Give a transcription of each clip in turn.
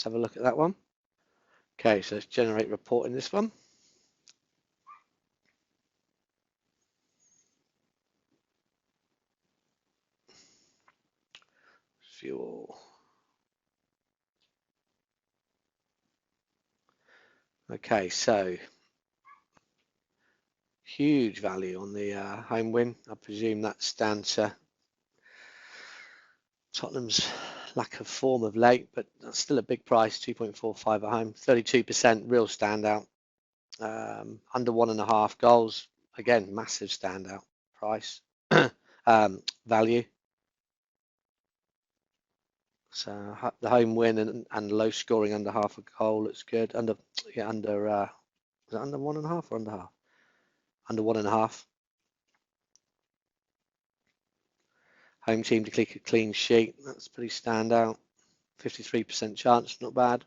have a look at that one. Okay, so let's generate report in this one. Fuel. Okay, so huge value on the home win. I presume that's down to Tottenham's lack of form of late, but that's still a big price, 2.45 at home, 32%, real standout. Under 1.5 goals, again, massive standout price. Value. So the home win and low scoring under half a goal looks good. Under was it under 1.5 or under half? Under 1.5. Home team to click a clean sheet, that's pretty standout. 53% chance, not bad.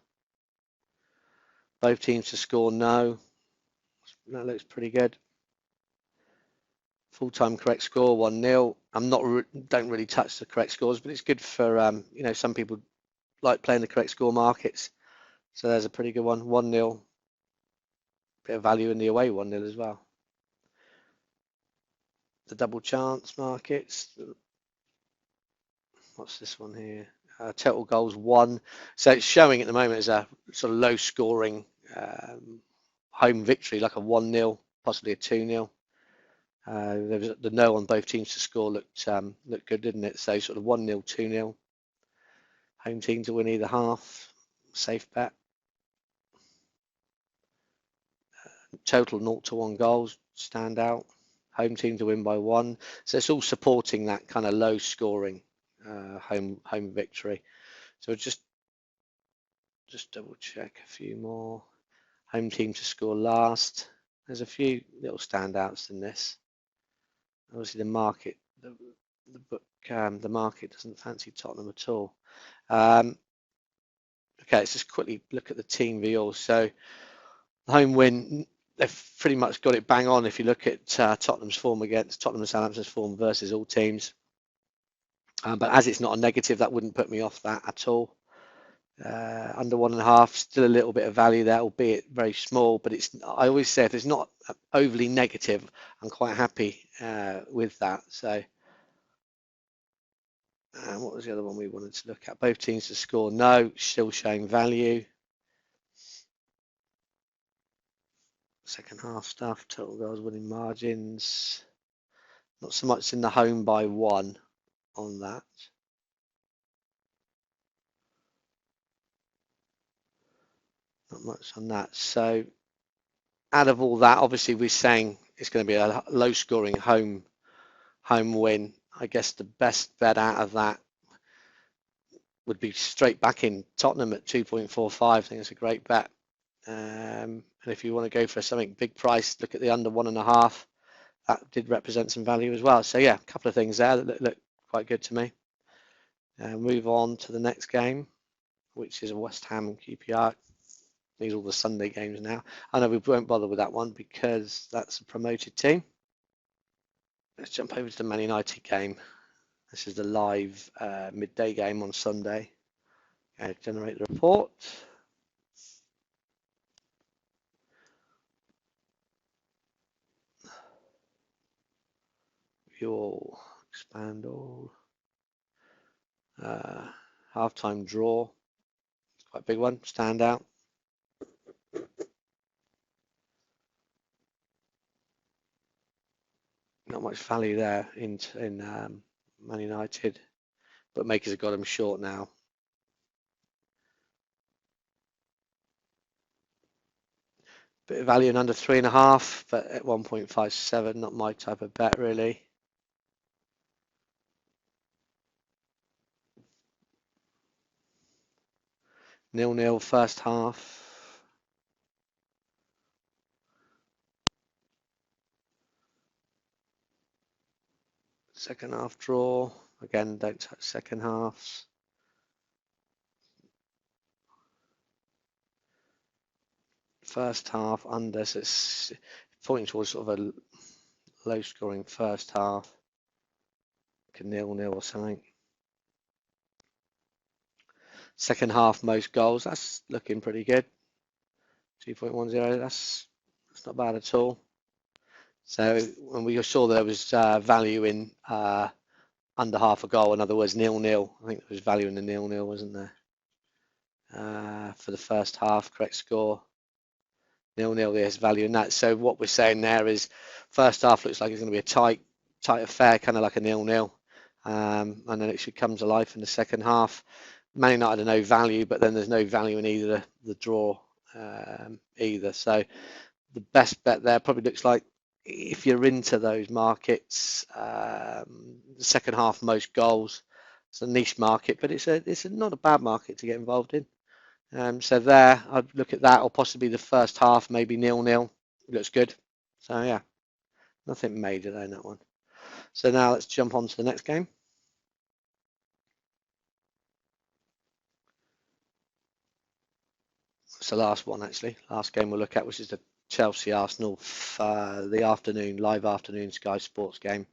Both teams to score no, that looks pretty good. Full-time correct score 1-0. Don't really touch the correct scores, but it's good for some people like playing the correct score markets. So there's a pretty good one. 1-0. Bit of value in the away 1-0 as well. The double chance markets. What's this one here? Total goals 1. So it's showing at the moment as a sort of low scoring home victory, like a 1-0, possibly a 2-0. There was the no on both teams to score looked good, didn't it? So sort of 1-0, 2-0. Home team to win either half, safe bet. Total 0-1 goals, stand out. Home team to win by 1. So it's all supporting that kind of low scoring home victory. So just double check a few more. Home team to score last. There's a few little standouts in this. Obviously the market, the market doesn't fancy Tottenham at all. Okay, let's just quickly look at the team view. So the home win, they've pretty much got it bang on if you look at Tottenham's form against Tottenham and Southampton's form versus all teams. But as it's not a negative, that wouldn't put me off that at all. Under 1.5, still a little bit of value there, albeit very small. But I always say if it's not overly negative, I'm quite happy with that. So what was the other one we wanted to look at? Both teams to score no, still showing value. Second half stuff, total goals, winning margins. Not so much in the home by 1 on that. Not much on that. So out of all that, obviously we're saying it's going to be a low scoring home win. I guess the best bet out of that would be straight back in Tottenham at 2.45. I think it's a great bet. And if you want to go for something big price, look at the under 1.5. That did represent some value as well. So yeah, a couple of things there that look quite good to me. Move on to the next game, which is a West Ham and QPR. These are all the Sunday games now. I know we won't bother with that one because that's a promoted team. Let's jump over to the Man United game. This is the live midday game on Sunday. Generate the report. View all, expand all. Halftime draw. It's quite a big one. Stand out. Not much value there in Man United, but makers have got them short now. Bit of value in under 3.5, but at 1.57, not my type of bet really. Nil-nil first half. Second half draw. Again, don't touch second halves. First half under, so it's pointing towards sort of a low scoring first half. Like a 0-0 or something. Second half most goals, that's looking pretty good. 2.10, that's not bad at all. So when we saw there was value in under half a goal, in other words, 0-0. I think there was value in the 0-0, wasn't there? For the first half, correct score. 0-0, there's value in that. So what we're saying there is first half looks like it's going to be a tight affair, kind of like a 0-0. And then it should come to life in the second half. Man United are no value, but then there's no value in either the draw either. So the best bet there probably looks like, if you're into those markets, the second half most goals. It's a niche market, but it's not a bad market to get involved in. So there, I'd look at that, or possibly the first half, maybe 0-0. It looks good. So yeah, nothing major there in that one. So now let's jump on to the next game. It's the last one actually. Last game we'll look at, which is the Chelsea Arsenal, the afternoon, live afternoon Sky Sports game.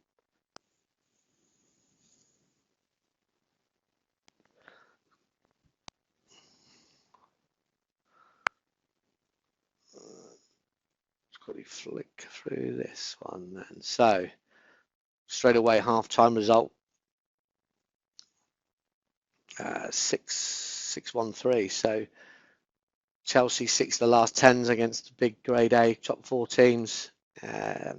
Let's quickly flick through this one then. So straight away, half-time result, 6-1-3. So Chelsea 6 of the last 10s against the big Grade A top 4 teams. Has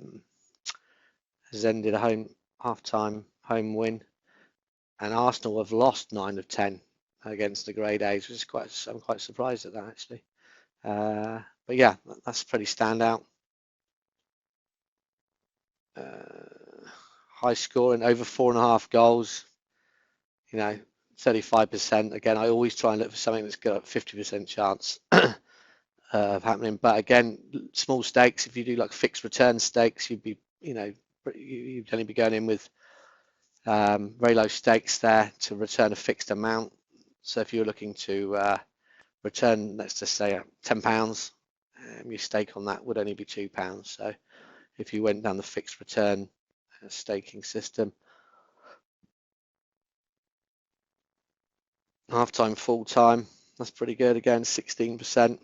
ended a half-time home win, and Arsenal have lost 9 of 10 against the Grade A's, which is I'm quite surprised at that actually. But yeah, that's pretty standout. High scoring, over 4.5 goals. 35%. Again, I always try and look for something that's got a 50% chance of happening. But again, small stakes. If you do like fixed return stakes, you'd only be going in with very low stakes there to return a fixed amount. So if you're looking to return, let's just say £10, your stake on that would only be £2. So if you went down the fixed return staking system, half time, full time, that's pretty good. Again, 16%.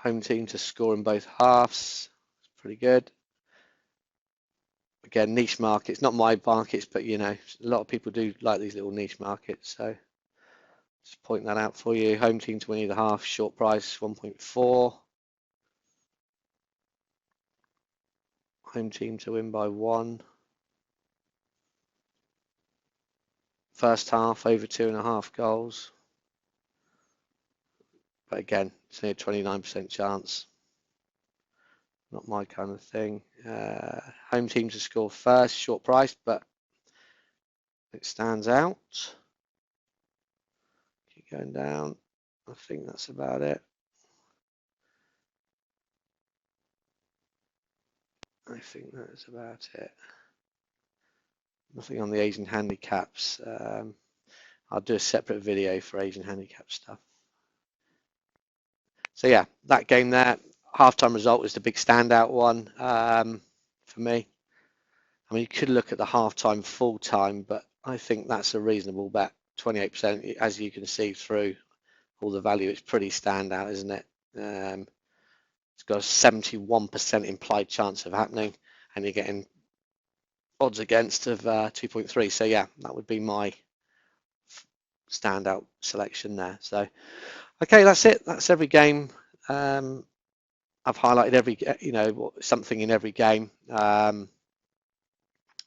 Home team to score in both halves, pretty good. Again, niche markets, not my markets, but a lot of people do like these little niche markets. So just point that out for you. Home team to win either half, short price 1.4. Home team to win by 1. First half over 2.5 goals. But again, it's only a 29% chance. Not my kind of thing. Home team to score first, short price, but it stands out. Keep going down. I think that's about it. I think that's about it. Nothing on the Asian handicaps. I'll do a separate video for Asian handicap stuff. So yeah, that game there, halftime result was the big standout one for me. I mean, you could look at the halftime, full time, but I think that's a reasonable bet. 28%, as you can see through all the value, it's pretty standout, isn't it? It's got a 71% implied chance of happening, and you're getting odds against of 2.3. So yeah, that would be my standout selection there. So okay, that's it. That's every game. I've highlighted every, something in every game that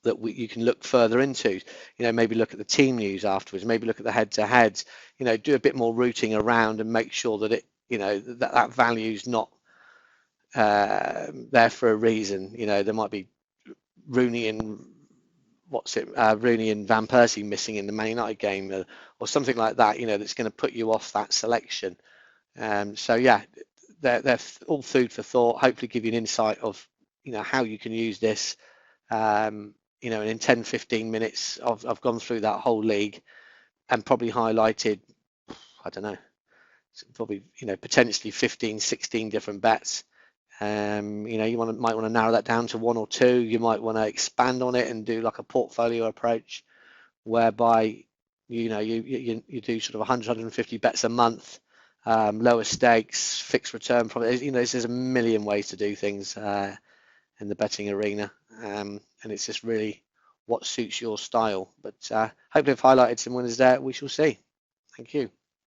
you can look further into. Maybe look at the team news afterwards. Maybe look at the head-to-heads. Do a bit more rooting around and make sure that that value's not there for a reason. There might be Rooney and Rooney and Van Persie missing in the Man United game, or something like that. That's going to put you off that selection. So yeah, they're all food for thought. Hopefully, give you an insight of how you can use this. And in 10-15 minutes, I've gone through that whole league and probably highlighted, I don't know, probably potentially 15-16 different bets. You know, might want to narrow that down to one or two. You might want to expand on it and do like a portfolio approach, whereby you know you do sort of 100, 150 bets a month, lower stakes, fixed return. Probably, you know, there's a million ways to do things in the betting arena, and it's just really what suits your style. But hopefully, I've highlighted some winners there. We shall see. Thank you.